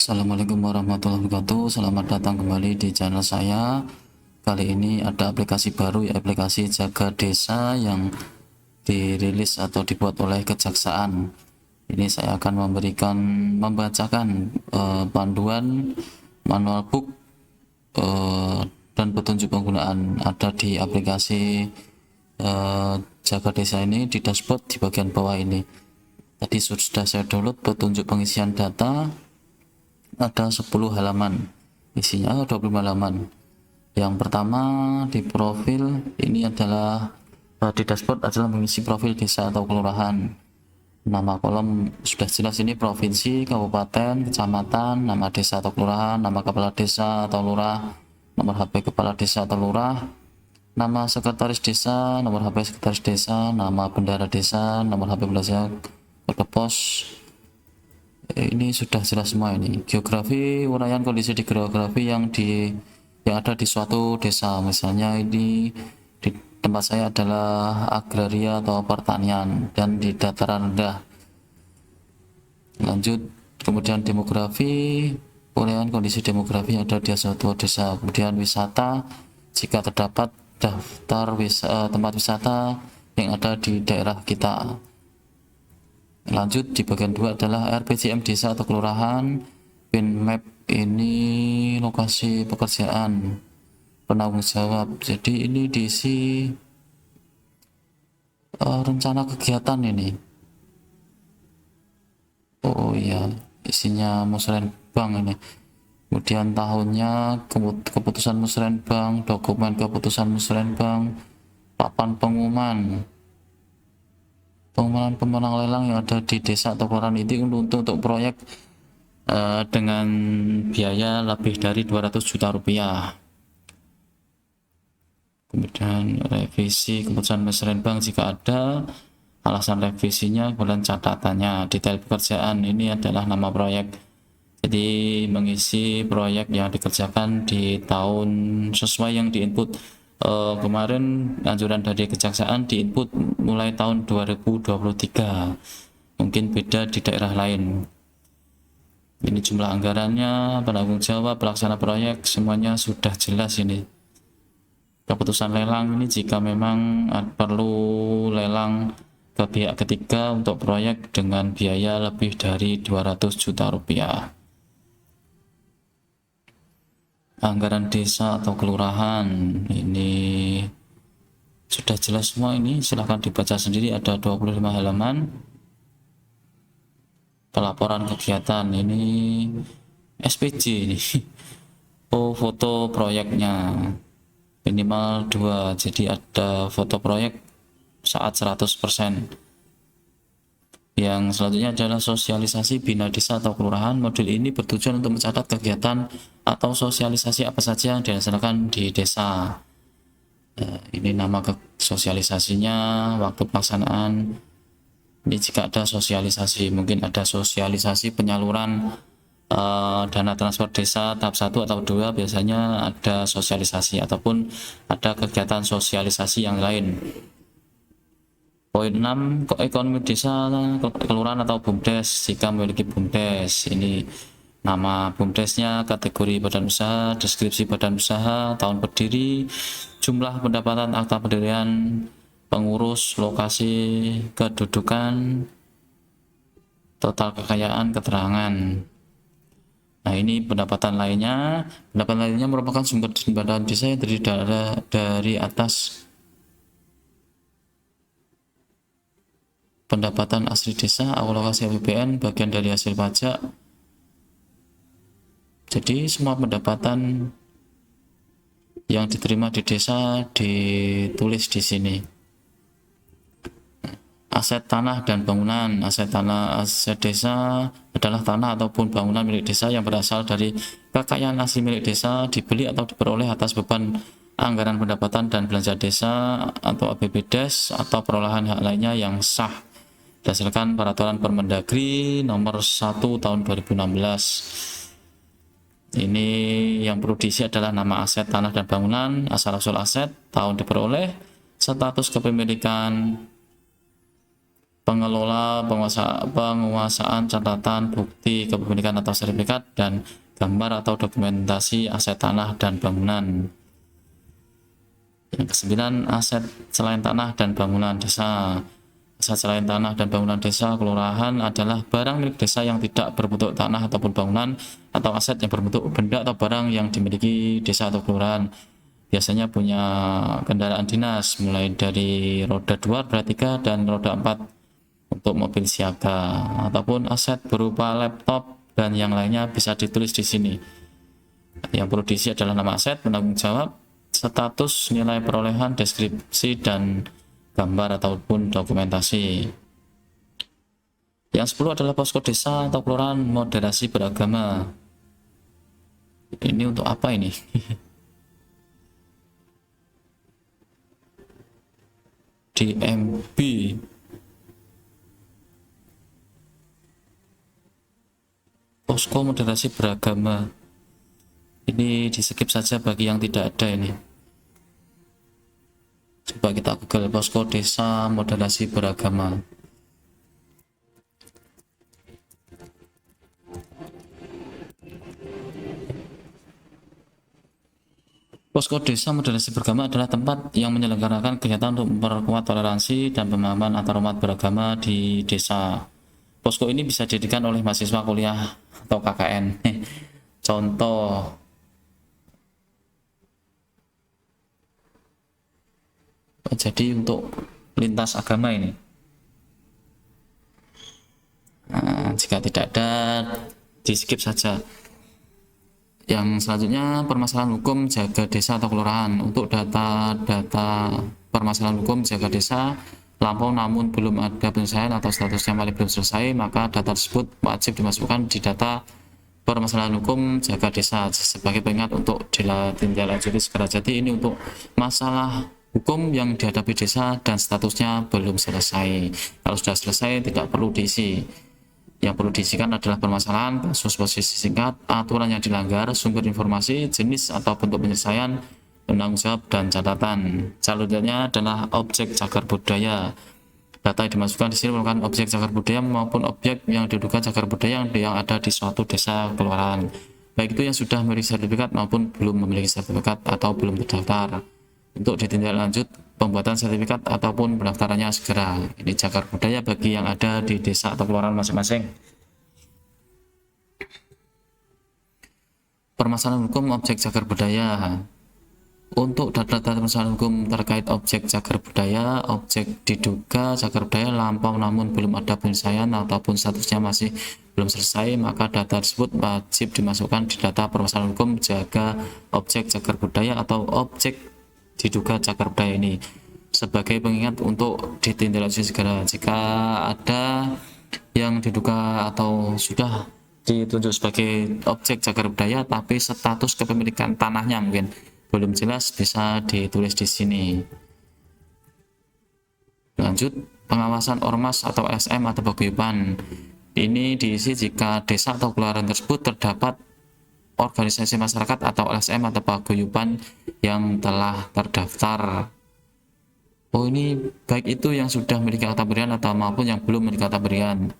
Assalamualaikum warahmatullahi wabarakatuh. Selamat datang kembali di channel saya. Kali ini ada aplikasi baru, ya aplikasi Jaga Desa yang dirilis atau dibuat oleh Kejaksaan. Ini saya akan membacakan panduan manual book dan petunjuk penggunaan ada di aplikasi Jaga Desa ini di dashboard di bagian bawah ini. Tadi sudah saya download petunjuk pengisian data, ada 10 halaman, isinya 25 halaman. Yang pertama di profil ini adalah di dashboard adalah mengisi profil desa atau kelurahan. Nama kolom sudah jelas, ini provinsi, kabupaten, kecamatan, nama desa atau kelurahan, nama kepala desa atau lurah, nomor HP kepala desa atau lurah, nama sekretaris desa, nomor HP sekretaris desa, nama bendahara desa, nomor HP bendahara, kode pos. Ini sudah jelas semua. Ini geografi, uraian kondisi di geografi yang ada di suatu desa. Misalnya ini di tempat saya adalah agraria atau pertanian dan di dataran rendah. Lanjut, kemudian demografi, uraian kondisi demografi yang ada di suatu desa. Kemudian wisata, jika terdapat daftar tempat wisata yang ada di daerah kita. Lanjut di bagian 2 adalah RPJM desa atau kelurahan. Pin map ini lokasi pekerjaan, penanggung jawab. Jadi ini diisi rencana kegiatan ini. Oh iya, isinya musrenbang ini. Kemudian tahunnya, keputusan musrenbang, dokumen keputusan musrenbang, papan pengumuman pemenang lelang yang ada di desa atau kelurahan itu untuk proyek dengan biaya lebih dari 200 juta rupiah. Kemudian revisi keputusan musrenbang jika ada, alasan revisinya, kemudian catatannya, detail pekerjaan. Ini adalah nama proyek, jadi mengisi proyek yang dikerjakan di tahun sesuai yang diinput. Kemarin anjuran dari Kejaksaan diinput mulai tahun 2023, mungkin beda di daerah lain. Ini jumlah anggarannya, penanggung jawab, pelaksana proyek, semuanya sudah jelas. Ini keputusan lelang, ini jika memang perlu lelang ke pihak ketiga untuk proyek dengan biaya lebih dari 200 juta rupiah. Anggaran desa atau kelurahan ini sudah jelas semua. Ini silahkan dibaca sendiri, ada 25 halaman. Pelaporan kegiatan ini SPJ ini. Oh, foto proyeknya minimal 2, jadi ada foto proyek saat 100%. Yang selanjutnya adalah sosialisasi bina desa atau kelurahan. Modul ini bertujuan untuk mencatat kegiatan atau sosialisasi apa saja yang dilaksanakan di desa. Ini nama sosialisasinya, waktu pelaksanaan. Ini jika ada sosialisasi, mungkin ada sosialisasi penyaluran dana transfer desa tahap 1 atau 2, biasanya ada sosialisasi ataupun ada kegiatan sosialisasi yang lain. Poin 6, ekonomi desa, kelurahan atau BUMDes jika memiliki BUMDes. Ini nama BUMDesnya, kategori badan usaha, deskripsi badan usaha, tahun berdiri, jumlah pendapatan, akta pendirian, pengurus, lokasi, kedudukan, total kekayaan, keterangan. Nah, ini pendapatan lainnya. Pendapatan lainnya merupakan sumber pendapatan desa yang terdiri dari atas pendapatan asli desa, alokasi APBN, bagian dari hasil pajak. Jadi semua pendapatan yang diterima di desa ditulis di sini. Aset tanah dan bangunan. Aset desa adalah tanah ataupun bangunan milik desa yang berasal dari kekayaan asli milik desa, dibeli atau diperoleh atas beban anggaran pendapatan dan belanja desa atau APBDes atau perolehan hak lainnya yang sah berdasarkan peraturan Permendagri nomor 1 tahun 2016. Ini yang perlu diisi adalah nama aset tanah dan bangunan, asal-usul aset, tahun diperoleh, status kepemilikan, pengelola, penguasaan catatan, bukti kepemilikan atau sertifikat, dan gambar atau dokumentasi aset tanah dan bangunan. Yang kesembilan, aset selain tanah dan bangunan desa. Aset selain tanah dan bangunan desa kelurahan adalah barang milik desa yang tidak berbentuk tanah ataupun bangunan, atau aset yang berbentuk benda atau barang yang dimiliki desa atau kelurahan. Biasanya punya kendaraan dinas, mulai dari roda 2, roda 3, dan roda 4 untuk mobil siaga, ataupun aset berupa laptop dan yang lainnya bisa ditulis di sini. Yang perlu diisi adalah nama aset, penanggung jawab, status, nilai perolehan, deskripsi, dan gambar ataupun dokumentasi. Yang 10 adalah posko desa atau kelurahan moderasi beragama. Ini untuk apa ini? DMB. Posko moderasi beragama. Ini di skip saja bagi yang tidak ada ini. Coba kita Google posko desa moderasi beragama. Posko desa moderasi beragama adalah tempat yang menyelenggarakan kegiatan untuk memperkuat toleransi dan pemahaman antarumat beragama di desa. Posko ini bisa didirikan oleh mahasiswa kuliah atau KKN. Contoh, jadi untuk lintas agama ini. Nah, jika tidak ada, di skip saja. Yang selanjutnya, permasalahan hukum jaga desa atau kelurahan. Untuk data permasalahan hukum jaga desa lampau namun belum ada penyelesaian atau statusnya masih belum selesai, maka data tersebut wajib dimasukkan di data permasalahan hukum jaga desa sebagai pengingat untuk ditindaklanjuti segera. Jadi ini untuk masalah hukum yang dihadapi desa dan statusnya belum selesai. Kalau sudah selesai tidak perlu diisi. Yang perlu diisikan adalah permasalahan, kasus posisi singkat, aturan yang dilanggar, sumber informasi, jenis atau bentuk penyelesaian, penanggung jawab, dan catatan. Selanjutnya adalah objek cagar budaya. Data yang dimasukkan di sini merupakan objek cagar budaya maupun objek yang diduga cagar budaya yang ada di suatu desa kelurahan, baik itu yang sudah memiliki sertifikat maupun belum memiliki sertifikat atau belum terdaftar. Untuk ditindaklanjut pembuatan sertifikat ataupun pendaftarannya segera. Ini cagar budaya bagi yang ada di desa atau kelurahan masing-masing. Permasalahan hukum objek cagar budaya. Untuk data-data permasalahan hukum terkait objek cagar budaya, objek diduga cagar budaya lampau namun belum ada penyelesaian ataupun statusnya masih belum selesai, maka data tersebut wajib dimasukkan di data permasalahan hukum jaga objek cagar budaya atau objek diduga cagar budaya ini sebagai pengingat untuk ditindaklanjuti segera. Jika ada yang diduga atau sudah ditunjuk sebagai objek cagar budaya tapi status kepemilikan tanahnya mungkin belum jelas, bisa ditulis di sini. Lanjut, pengawasan ormas atau LSM atau paguyuban. Ini diisi jika desa atau kelurahan tersebut terdapat organisasi masyarakat atau LSM atau paguyuban yang telah terdaftar. Oh, ini baik itu yang sudah memiliki akta berian atau maupun yang belum memiliki akta berian.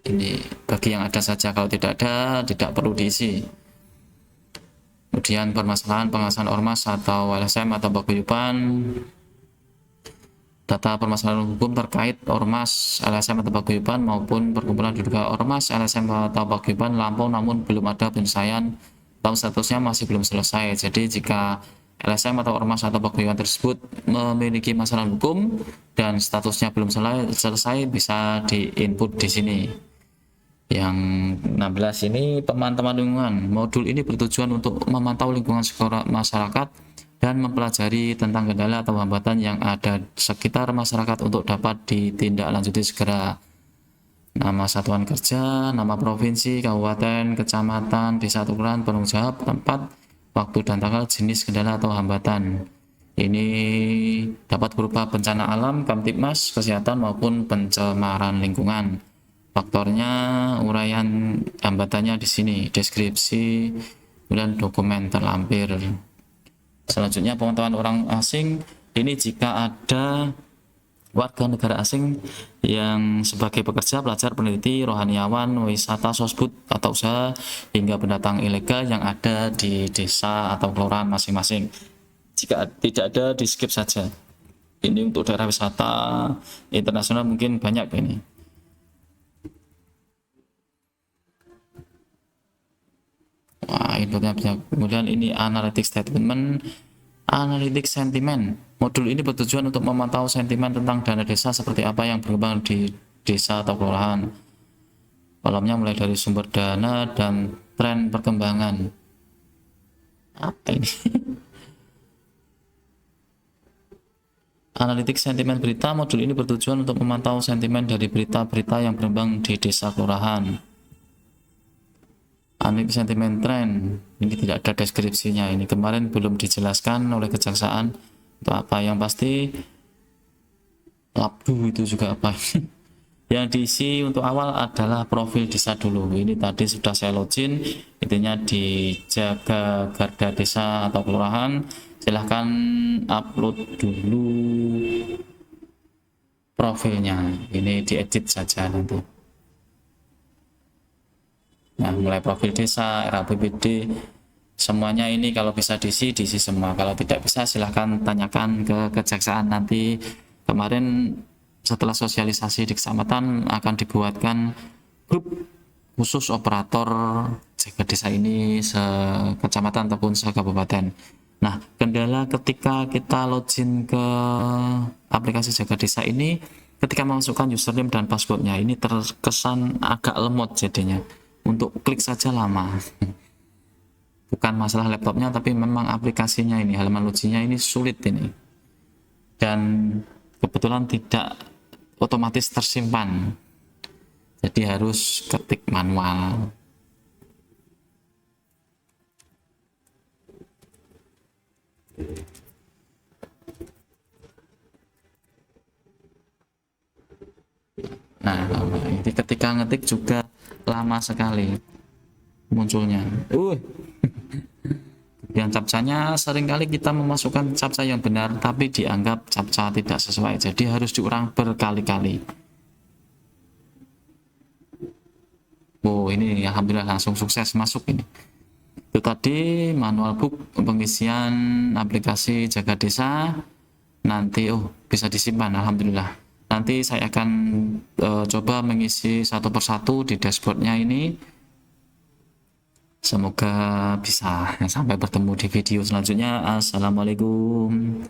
Ini bagi yang ada saja, kalau tidak ada tidak perlu diisi. Kemudian permasalahan pengawasan ormas atau LSM atau paguyuban. Data permasalahan hukum terkait ormas, LSM atau paguyuban maupun perkumpulan diduga ormas, LSM atau paguyuban lampau namun belum ada penyelesaian atau statusnya masih belum selesai. Jadi jika LSM atau ormas atau paguyuban tersebut memiliki masalah hukum dan statusnya belum selesai bisa diinput di sini. Yang 16 ini pemantauan lingkungan. Modul ini bertujuan untuk memantau lingkungan masyarakat dan mempelajari tentang kendala atau hambatan yang ada sekitar masyarakat untuk dapat ditindaklanjuti segera. Nama satuan kerja, nama provinsi, kabupaten, kecamatan, desa atau kelurahan, penanggung jawab, tempat, waktu dan tanggal, jenis kendala atau hambatan. Ini dapat berupa bencana alam, Kamtibmas, kesehatan maupun pencemaran lingkungan. Faktornya, uraian hambatannya di sini, deskripsi, kemudian dokumen terlampir. Selanjutnya pengetahuan orang asing ini jika ada warga negara asing yang sebagai pekerja, pelajar, peneliti, rohaniawan, wisata, sosbud atau usaha hingga pendatang ilegal yang ada di desa atau kelurahan masing-masing. Jika tidak ada, di skip saja. Ini untuk daerah wisata internasional mungkin banyak ini. Wah, inputnya banyak. Kemudian ini analytic statement, analytic sentiment. Modul ini bertujuan untuk memantau sentimen tentang dana desa seperti apa yang berkembang di desa atau kelurahan. Kolomnya mulai dari sumber dana dan tren perkembangan. Apa ini? Analitik sentimen berita. Modul ini bertujuan untuk memantau sentimen dari berita-berita yang berkembang di desa kelurahan. Analitik sentimen tren. Ini tidak ada deskripsinya. Ini kemarin belum dijelaskan oleh kejaksaan untuk apa. Yang pasti labdu itu juga apa. Yang diisi untuk awal adalah profil desa dulu. Ini tadi sudah saya login. Intinya di Jaga Garda Desa atau kelurahan. Silahkan upload dulu profilnya. Ini diedit saja nanti. Nah, mulai profil desa, RAPBD, semuanya ini kalau bisa diisi semua. Kalau tidak bisa silahkan tanyakan ke kejaksaan nanti. Kemarin setelah sosialisasi di kecamatan akan dibuatkan grup khusus operator jaga desa ini sekecamatan ataupun sekabupaten. Nah, kendala ketika kita login ke aplikasi jaga desa ini, ketika memasukkan username dan passwordnya ini terkesan agak lemot jadinya. Untuk klik saja lama. Bukan masalah laptopnya, tapi memang aplikasinya ini, halaman loginnya ini sulit ini. Dan kebetulan tidak otomatis tersimpan. Jadi harus ketik manual. Nah, ini ketika ngetik juga lama sekali munculnya. Yang captchanya seringkali kita memasukkan captcha yang benar tapi dianggap captcha tidak sesuai. Jadi harus diulang berkali-kali. Oh, ini alhamdulillah langsung sukses masuk ini. Itu tadi manual book pengisian aplikasi jaga desa. Nanti bisa disimpan alhamdulillah. Nanti saya akan coba mengisi satu persatu di dashboardnya ini. Semoga bisa. Sampai bertemu di video selanjutnya. Assalamualaikum.